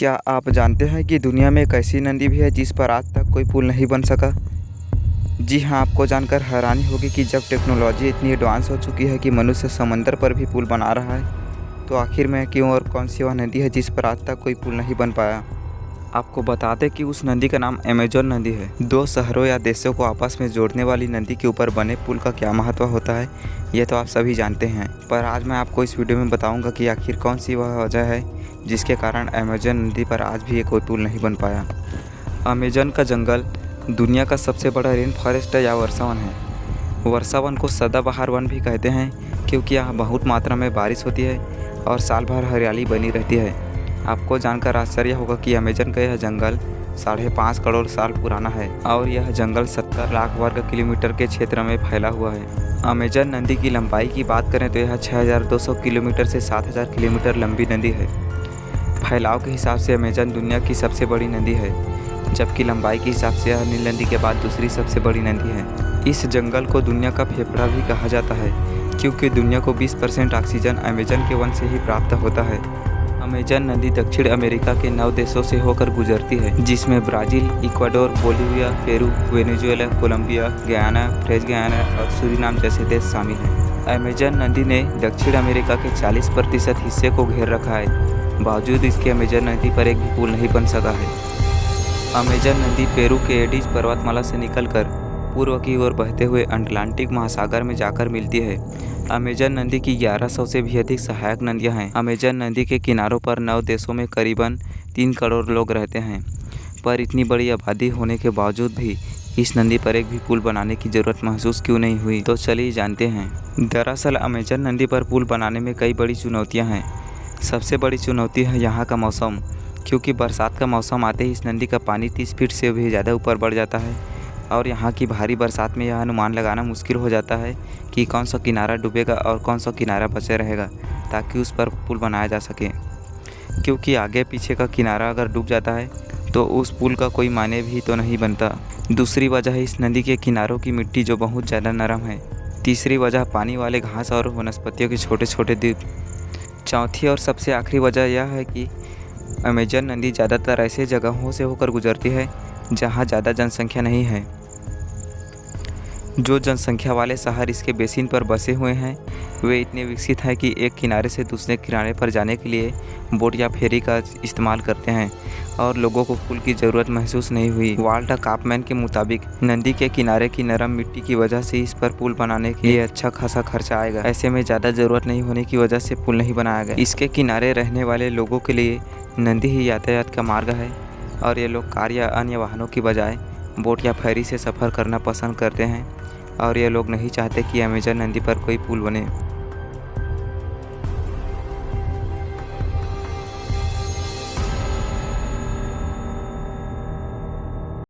क्या आप जानते हैं कि दुनिया में एक ऐसी नदी भी है जिस पर आज तक कोई पुल नहीं बन सका? जी हाँ, आपको जानकर हैरानी होगी कि जब टेक्नोलॉजी इतनी एडवांस हो चुकी है कि मनुष्य समंदर पर भी पुल बना रहा है, तो आखिर में क्यों और कौन सी वह नदी है जिस पर आज तक कोई पुल नहीं बन पाया? आपको बता दें कि उस नदी का नाम अमेज़न नदी है। दो शहरों या देशों को आपस में जोड़ने वाली नदी के ऊपर बने पुल का क्या महत्व होता है, यह तो आप सभी जानते हैं। पर आज मैं आपको इस वीडियो में बताऊंगा कि आखिर कौन सी वह वजह है जिसके कारण अमेज़न नदी पर आज भी कोई पुल नहीं बन पाया। अमेज़न का जंगल दुनिया का सबसे बड़ा रेन फॉरेस्ट या वर्षावन है। वर्षावन को सदाबहार वन भी कहते हैं क्योंकि यहाँ बहुत मात्रा में बारिश होती है और साल भर हरियाली बनी रहती है। आपको जानकर आश्चर्य होगा कि अमेज़न का यह जंगल 5.5 करोड़ साल पुराना है और यह जंगल 70 लाख वर्ग किलोमीटर के क्षेत्र में फैला हुआ है। अमेज़न नदी की लंबाई की बात करें तो यह 6200 किलोमीटर से 7000 किलोमीटर लंबी नदी है। फैलाव के हिसाब से अमेज़न दुनिया की सबसे बड़ी नदी है, जबकि लंबाई के हिसाब से यह नील नदी के बाद दूसरी सबसे बड़ी नदी है। इस जंगल को दुनिया का फेफड़ा भी कहा जाता है क्योंकि दुनिया को 20% ऑक्सीजन अमेज़न के वन से ही प्राप्त होता है। अमेज़न नदी दक्षिण अमेरिका के 9 देशों से होकर गुजरती है, जिसमें Brazil, Ecuador, Bolivia, Peru, Venezuela, Colombia, Guyana, French Guiana और सूरीनाम जैसे देश शामिल हैं। अमेज़न नदी ने दक्षिण अमेरिका के 40% हिस्से को घेर रखा है। बावजूद इसके अमेज़न नदी पर एक भी पुल नहीं बन सका है। अमेज़न नदी पेरू के एडीज पर्वतमाला से निकलकर पूर्व की ओर बहते हुए अटलांटिक महासागर में जाकर मिलती है। अमेज़न नदी की 1100 से भी अधिक सहायक नदियां हैं। अमेज़न नदी के किनारों पर 9 देशों में करीबन 3 करोड़ लोग रहते हैं, पर इतनी बड़ी आबादी होने के बावजूद भी इस नदी पर एक भी पुल बनाने की ज़रूरत महसूस क्यों नहीं हुई, तो चलिए जानते हैं। दरअसल अमेज़न नदी पर पुल बनाने में कई बड़ी चुनौतियाँ हैं। सबसे बड़ी चुनौती है यहाँ का मौसम, क्योंकि बरसात का मौसम आते ही इस नदी का पानी 30 फीट से भी ज़्यादा ऊपर बढ़ जाता है और यहाँ की भारी बरसात में यह अनुमान लगाना मुश्किल हो जाता है कि कौन सा किनारा डूबेगा और कौन सा किनारा बचे रहेगा ताकि उस पर पुल बनाया जा सके। क्योंकि आगे पीछे का किनारा अगर डूब जाता है तो उस पुल का कोई मायने भी तो नहीं बनता। दूसरी वजह है इस नदी के किनारों की मिट्टी जो बहुत ज़्यादा नरम है। तीसरी वजह पानी वाले घास और वनस्पतियों के छोटे छोटे द्वीप। चौथी और सबसे आखिरी वजह यह है कि अमेज़न नदी ज़्यादातर ऐसे जगहों से होकर गुजरती है जहाँ ज़्यादा जनसंख्या नहीं है। जो जनसंख्या वाले शहर इसके बेसिन पर बसे हुए हैं वे इतने विकसित हैं कि एक किनारे से दूसरे किनारे पर जाने के लिए बोट या फेरी का इस्तेमाल करते हैं और लोगों को पुल की ज़रूरत महसूस नहीं हुई। वाल्टर कापमैन के मुताबिक नदी के किनारे की नरम मिट्टी की वजह से इस पर पुल बनाने के लिए अच्छा खासा खर्चा आएगा। ऐसे में ज़्यादा ज़रूरत नहीं होने की वजह से पुल नहीं बनाया गया। इसके किनारे रहने वाले लोगों के लिए नदी ही यातायात का मार्ग है और ये लोग कार या अन्य वाहनों की बजाय बोट या फेरी से सफ़र करना पसंद करते हैं और ये लोग नहीं चाहते कि अमेज़न नदी पर कोई पुल बने।